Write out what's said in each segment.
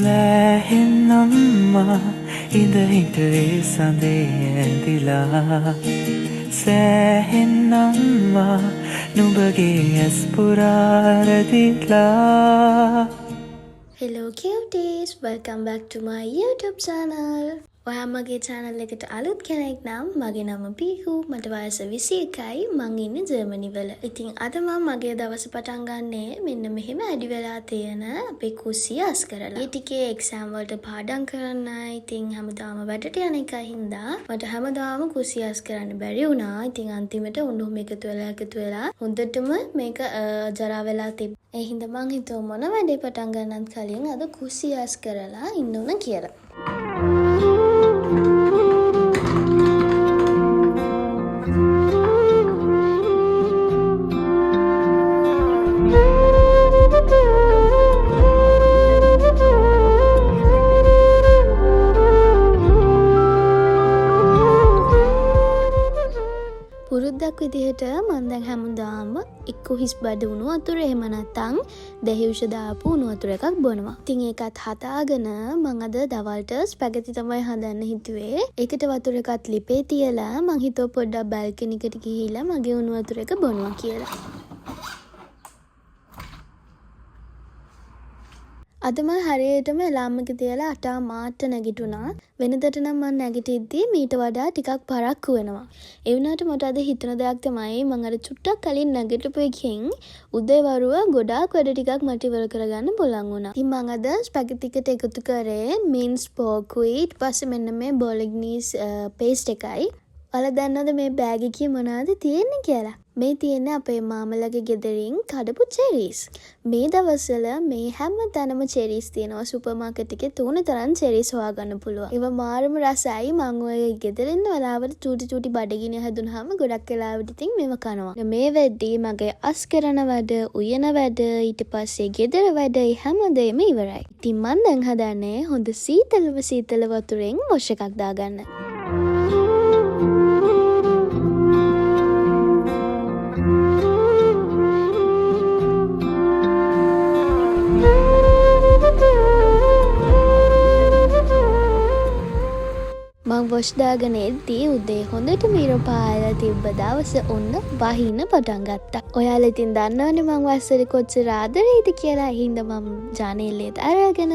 වැහෙන්නම්මා ඉඳ හිටේ සඳේ ඇඳිලා සෑහෙන්නම්මා නුඹගේ ඇස් පුරාරදිලා. Hello cuties, welcome back to my YouTube channel. ඔයා මගේ channel එකට අලුත් කෙනෙක් නම් මගේ නම පීහු. මට වයස 21යි. මං ඉන්නේ ජර්මනි වල. ඉතින් අද මම මගේ දවස පටන් ගන්නේ මෙන්න මෙහෙම ඇඩි වෙලා තියෙන අපේ කුස්සිය අස් කරලා. මේ ටිකේ එක්සෑම් වලට පාඩම් කරන්නයි. ඉතින් හැමදාම වැඩට යන එකයි හින්දා මට හැමදාම කුස්සිය අස් කරන්න බැරි වුණා. ඉතින් අන්තිමට උණුහුම එකතු වෙලා හොඳටම මේක ජරා වෙලා තිබ්බා. ඒ හින්දා මං හිතුවා මොන වැඩේ පටන් ගන්නත් කලින් අද කුස්සිය අස් කරලා ඉන්න ඕන කියලා. පුරුද්දක් විදිහට මම දැන් හැමදාම එක්ක හිස් බඩ උණු වතුර එහෙම නැත්නම් දෙහිවුෂ දාපු උණු වතුර එකක් බොනවා. ඉතින් ඒකත් හදාගෙන මම අද දවල්ට ස්පැගටි තමයි හදන්න හිතුවේ. ඒකට වතුර එකත් ලිපේ තියලා මං හිතුවා පොඩ්ඩක් බල්කනි එකට ගිහිල්ලා මගේ උණු වතුර එක බොනවා කියලා. අද මම හරියටම එලාම් එක තියලා 8 මාට නැගිටුණා. වෙනදට නම් මම නැගිටිද්දී මීට වඩා ටිකක් පරක්කු වෙනවා. ඒ වුණාට මට අද හිතන දෙයක් තමයි මම අර චුට්ටක් කලින් නැගිටපු එකෙන් උදේවරුව ගොඩාක් වැඩ ටිකක් මට ඉවර කරගන්න පුළුවන් වුණා. ඉතින් මම අද ස්පැගටි එකට එකතු කරේ මින්ස් පෝකුයි ඊට පස්සේ මෙන්න මේ බොලොග්නීස් පේස්ට් එකයි. ඔයාලා දන්නවද මේ බෑග් එකේ මොනවද තියෙන්නේ කියලා? මේ තියෙන්නේ අපේ මාමලගේ ගෙදරින් කඩපු චෙරීස්. මේ දවස්වල මේ හැම තැනම චෙරීස් තියෙනවා. සුපර් මාකට් එකේ තුන තරම් චෙරීස් හොයාගන්න පුළුවන්. ඒවා මාරම රසයි. මම ඔය ගෙදරින් වෙලාවට චූටි බඩගිනි හැදුනහම ගොඩක් වෙලාවට ඉතින් මේව කනවා. මේ වෙද්දී මගේ අස් කරන වැඩ, උයන වැඩ, ඊට පස්සේ ගෙදර වැඩ හැමදේම ඉවරයි. ඉතින් මම දැන් හදන්නේ හොඳ සීතල වතුරෙන් වොෂ් එකක් දාගන්න. මං වොෂ් දාගෙන එද්දී උදේ හොඳට මිර පායලා තිබ්බ දවස ඔන්න වහින්න පටන් ගත්තා. ඔයාලා ඉතින් දන්නවනේ මං වස්සරේ කොච්චර ආදරේද කියලා. ඒ හින්දා මම ජානේලෙත් අරගෙන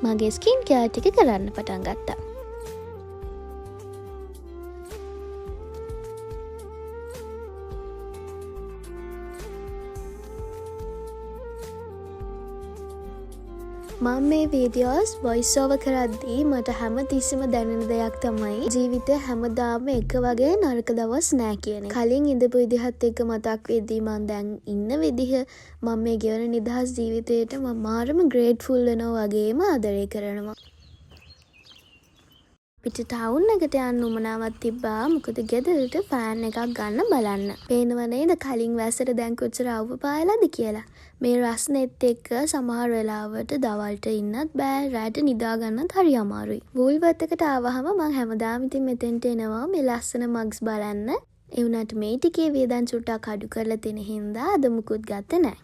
මගේ ස්කින් කෙයාර් ටික කරන්න පටන් ගත්තා. මම මේ වීඩියෝස් වොයිස් ඕවර් කරද්දී මට හැමතිස්සෙම දැනෙන දෙයක් තමයි ජීවිතේ හැමදාම එක වගේ නරක දවස් නෑ කියන එක. කලින් ඉඳපු විදිහත් එක්ක මතක් වෙද්දී මම දැන් ඉන්න විදිහ මම මේ ගෙවන නිදහස් ජීවිතේට මම මාරම ග්‍රේට්ෆුල් වෙනවා වගේම ආදරය කරනවා. පිට ටවුන් එකට යන්න උමනාවක් තිබ්බා. මොකද ගෙදරට ෆෑන් එකක් ගන්න බලන්න. පේනව නේද කලින් වැස්සට දැන් කොච්චර අවුව පායලාද කියලා. මේ රස්නෙත් එක්ක සමහර වෙලාවට දවල්ට ඉන්නත් බෑ, රැට නිදා ගන්නත් හරි අමාරුයි. වූල්වර්ත් එකට ආවහම මම හැමදාම ඉතින් මෙතෙන්ට එනවා මේ ලස්සන මග්ස් බලන්න. ඒ වුණාට මේ ටිකේ වේදන් චුට්ටක් අඩු කරලා තියෙන හින්දා අද මුකුත් ගත්තේ නෑ.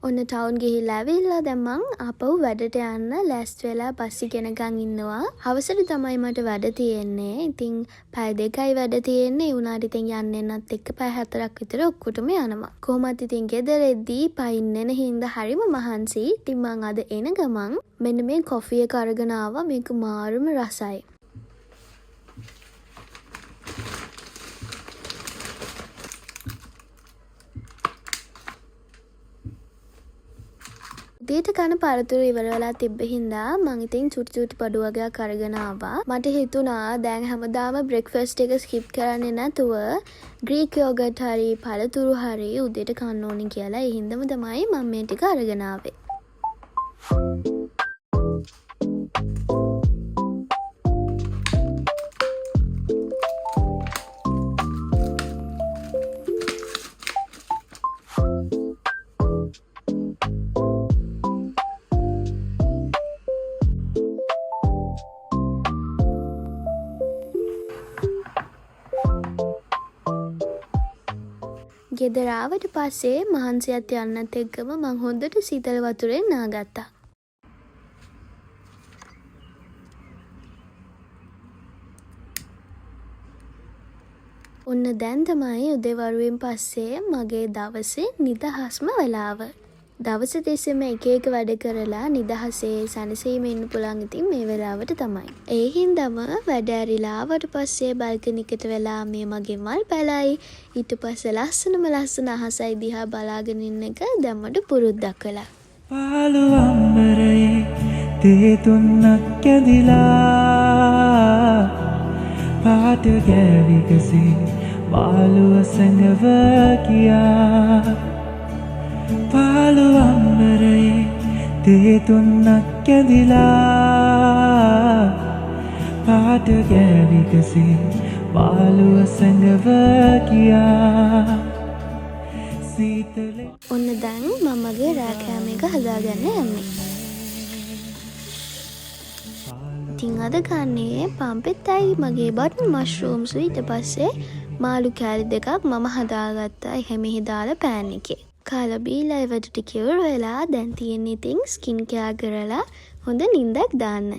ඔන්න ටවුන් ගිහිල්ලා ඇවිල්ලා දැන් මං ආපහු වැඩට යන්න ලෑස්ති වෙලා බස් ඉගෙනගන් ඉන්නවා. හවසට තමයි මට වැඩ තියෙන්නේ. ඉතින් පැය 2යි වැඩ තියෙන්නේ. ඒ වුණාට ඉතින් යන්න එන්නත් එක්ක පැය 4ක් විතර ඔක්කොටම යනවා. කොහොමත් ඉතින් ගෙදරෙද්දී පයින් එන හින්දා හරිම මහන්සි. ඉතින් මං අද එන ගමන් මෙන්න මේ කොෆි එක අරගෙන ආවා. මේක මාරුම රසයි. උදේට කන පරතුරු ඉවර වෙලා තිබ්බ හින්දා මං ඉතින් චුටි පඩු වගේක් අරගෙන ආවා. මට හිතුණා දැන් හැමදාම බ්‍රෙක්ෆාස්ට් එක ස්කිප් කරන්නේ නැතුව ග්‍රීක් යෝගට් හරි පළතුරු හරි උදේට කන්න ඕනේ කියලා. ඒ හින්දාම තමයි මම මේ ටික අරගෙන ආවේ. ගෙදර ආවට පස්සේ මහන්සියත් යන්නත් එක්කම මං හොඳට සීතල වතුරෙන් නාගත්තා. ඔන්න දැන් තමයි උදේවරුවෙන් පස්සේ මගේ දවසේ නිදහස්ම වෙලාව. දවස තිස්සෙම එක එක වැඩ කරලා නිදහසේ සැනසීම ඉන්න පුළුවන් ඉතින් මේ වෙලාවට තමයි. ඒ හින්දාම වැඩ ඇරිලා ආවට පස්සේ බල්කනි එකට වෙලා මේ මගේ මල් පැලයි ඊට පස්සේ ලස්සන අහසයි දිහා බලාගෙන ඉන්න එක දැන් මට පුරුද්දක් වෙලා. පාළු අම්බරයේ තේ තුන්නක් ඇදිලා පාට ගෑවිකසේ බාලුව සැඟව කියා පාළු අම්බරයේ තේ තුන්නක් ඇදිලා පාට ගෑවිකසේ බාලුව සැඟව කියා සීතලේ ඔන්න දැන් මමගේ රෑකෑම එක හදාගන්න යන්නේ. ඉතින් අද කන්නේ පම්පෙත්තයි මගේ බටන් මෂ්රූම්ස් ඊට පස්සේ මාළු කෑලි දෙකක් මම හදාගත්තා එහෙම දාලා පෑන් එකේ. කාලා බීලා ඒවට ටික ඉවර වෙලා දැන් තියෙන්නේ ඉතින් ස්කින් කෙයාර් කරලා හොඳ නිින්දක් දාන්න.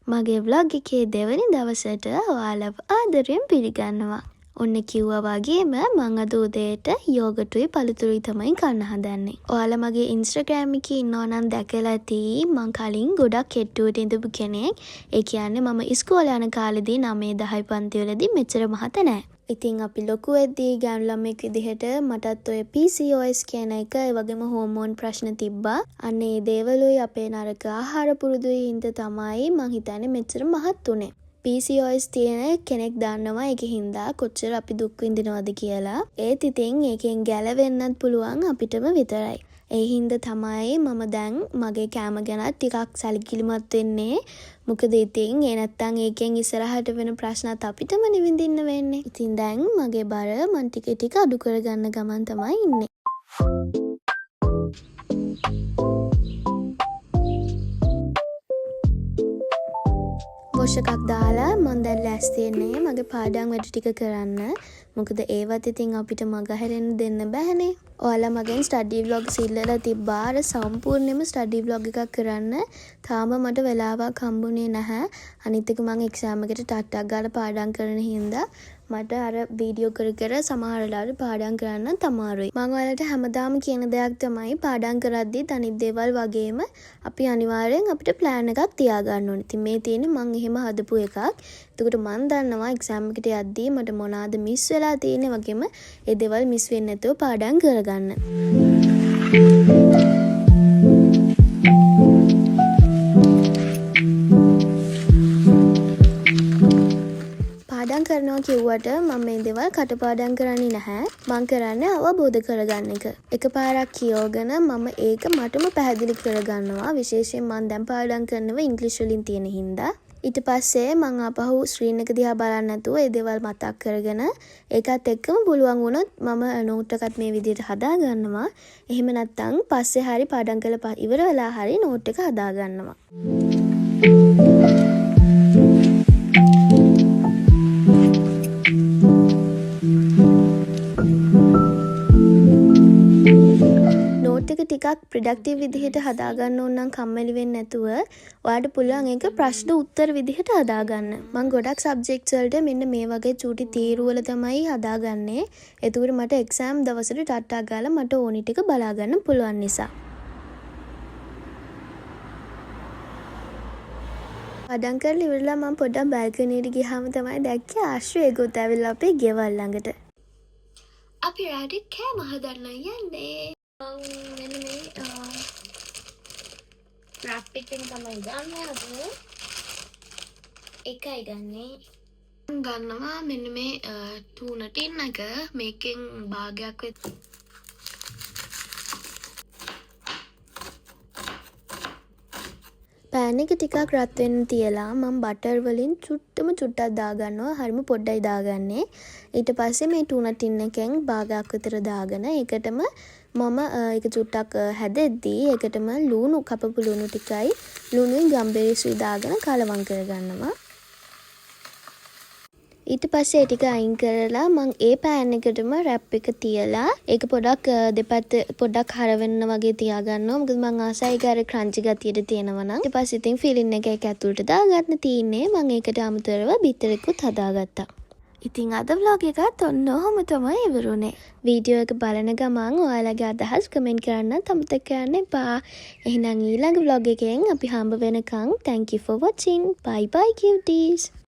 මගේ vlog එකේ දෙවනි දවසට ඔයාලව ආදරයෙන් පිළිගන්නවා. ඔන්න කිව්වා වගේම මං අද උදේට යෝගටුයි පළතුරුයි තමයි කන්න හදන්නේ. ඔයාලා මගේ Instagram එකේ ඉන්නවා නම් දැකලා ඇති මං කලින් ගොඩක් කෙට්ටුවට ඉඳපු කෙනෙක්. ඒ කියන්නේ මම ඉස්කෝලේ යන කාලෙදී 9 10 පන්ති වලදී මෙච්චර මහත නෑ. ඉතින් අපි ලොකු වෙද්දී ගෑනු ළමෙක් විදිහට මටත් ඔය PCOS කියන එක ඒ වගේම හෝමෝන් ප්‍රශ්න තිබ්බා. අන්න ඒ දේවලුයි අපේ නරක ආහාර පුරුදුයි හින්දා තමයි මං හිතන්නේ මෙච්චර මහත් උනේ. PCOS තියෙන කෙනෙක් දන්නවා ඒක හින්දා කොච්චර අපි දුක් විඳිනවද කියලා. ඒත් ඉතින් ඒකෙන් ගැලවෙන්නත් පුළුවන් අපිටම විතරයි. ඒ හින්දා තමයි මම දැන් මගේ කෑම ගැන ටිකක් සැලකිලිමත් වෙන්නේ. මොකද ඉතින් ඒ නැත්තම් ඒකෙන් ඉස්සරහට වෙන ප්‍රශ්නත් අපිටම නිවිඳින්න වෙන්නේ. ඉතින් දැන් මගේ බර මන් ටික අඩු කරගන්න ගමන් තමයි ඉන්නේ. වොෂ් එකක් දාලා මම දැන් ලෑස්ති වෙන්නේ මගේ පාඩම් වැඩ ටික කරන්න. මොකද ඒවත් ඉතින් අපිට මග හැරෙන්න දෙන්න බෑනේ. ඔයාලා මගෙන් ස්ටඩි vlogs ඉල්ලලා තිබ්බා. අර සම්පූර්ණයෙන්ම ස්ටඩි vlog එකක් කරන්න තාම මට වෙලාවක් හම්බුනේ නැහැ. අනිත් එක මම එක්සෑම් එකට ටට්ටක් ගාලා පාඩම් කරන හින්දා මට අර වීඩියෝ කර සමහර වෙලාවට පාඩම් කරන්න අමාරුයි. මම ඔයාලට හැමදාම කියන දෙයක් තමයි පාඩම් කරද්දී අනිත් දේවල් වගේම අපි අනිවාර්යෙන් අපිට ප්ලෑන් එකක් තියාගන්න ඕනේ. ඉතින් මේ තියෙන්නේ මම එහෙම හදපු එකක්. එතකොට මම දන්නවා එක්සෑම් එකට යද්දී මට මොනවාද මිස් වෙලා තියෙන්නේ වගේම ඒ දේවල් මිස් වෙන්නේ නැතුව පාඩම් කරගන්න. පාඩම් කරනවා කිව්වට මම මේ දේවල් කටපාඩම් කරන්නේ නැහැ. මම කරන්නේ අවබෝධ කරගන්න එක. එකපාරක් කියවගෙන මම ඒක මටම පැහැදිලි කරගන්නවා. විශේෂයෙන් මම දැන් පාඩම් කරනවා ඉංග්‍රීසි වලින් තියෙන හින්දා. ඊට පස්සේ මම ආපහු ස්ක්‍රීන් එක දිහා බලන්න නැතුව ඒ දේවල් මතක් කරගෙන ඒකත් එක්කම පුළුවන් වුණොත් මම නෝට් එකත් මේ විදිහට හදා ගන්නවා. එහෙම නැත්නම් පස්සේ හරි පාඩම් කරලා ඉවර වෙලා හරි නෝට් එක හදා ගන්නවා. එක ටිකක් ප්‍රොඩක්ටිව් විදිහට හදාගන්න ඕන නම් කම්මැලි වෙන්නේ නැතුව ඔයාලට පුළුවන් ඒක ප්‍රශ්න උත්තර විදිහට හදාගන්න. මම ගොඩක් සබ්ජෙක්ට්ස් වලට මෙන්න මේ වගේ චූටි තීරු වල තමයි හදාගන්නේ. එතකොට මට එක්සෑම් දවසට ටට්ටක් ගාලා මට ඕනි ටික බලා ගන්න පුළුවන් නිසා. පාඩම් කරලා ඉවරලා මම පොඩ්ඩක් බල්කනියට ගියාම තමයි දැක්කේ ආශ්‍රය ඒගොල්ලෝ ඇවිල්ලා අපේ ගෙවල් ළඟට. අපි රාඩි කෑම හදන්න යන්නේ. මෙන්න මේ රැප් එකෙන් තමයි ගන්නේ අද. එකයි ගන්නේ. ගන්නවා මෙන්න මේ තූන ටින් එක මේකෙන් භාගයක් වෙත්. පෑන් එක ටිකක් රත් වෙන්න තියලා මම බටර් වලින් චුට්ටක් දාගන්නවා. හරිම පොඩ්ඩයි දාගන්නේ. ඊට පස්සේ මේ ටූනා ටින් එකෙන් භාගයක් විතර දාගෙන ඒකටම මම ඒක චුට්ටක් හැදෙද්දී ඒකටම ලුණු කපපු ලුණු ටිකයි ලුණුයි ගම්බෙරිසුයි දාගෙන කලවම් කරගන්නවා. ඊට පස්සේ ඒ ටික අයින් කරලා මම ඒ පෑන් එකටම රැප් එක තියලා ඒක පොඩක් දෙපැත්ත පොඩක් හරවෙන්න වගේ තියාගන්නවා. මොකද මම ආසයි ඒක අර ක්‍රන්චි ගතියට තියෙනවා නම්. ඊට පස්සේ ඉතින් ෆිලින් එක ඒක ඇතුළට දාගන්න තියෙන්නේ. මම ඒකට අමතරව බිත්තරෙකුත් හදාගත්තා. ඉතින් අද vlog එකත් ඔන්න ඔහොම තමයි ඉවරුනේ. වීඩියෝ එක බලන ගමන් ඔයාලගේ අදහස් කමෙන්ට් කරන්න අමතක කරන්න එපා. එහෙනම් ඊළඟ vlog එකෙන් අපි හම්බ වෙනකන් thank you for watching. Bye bye cuties.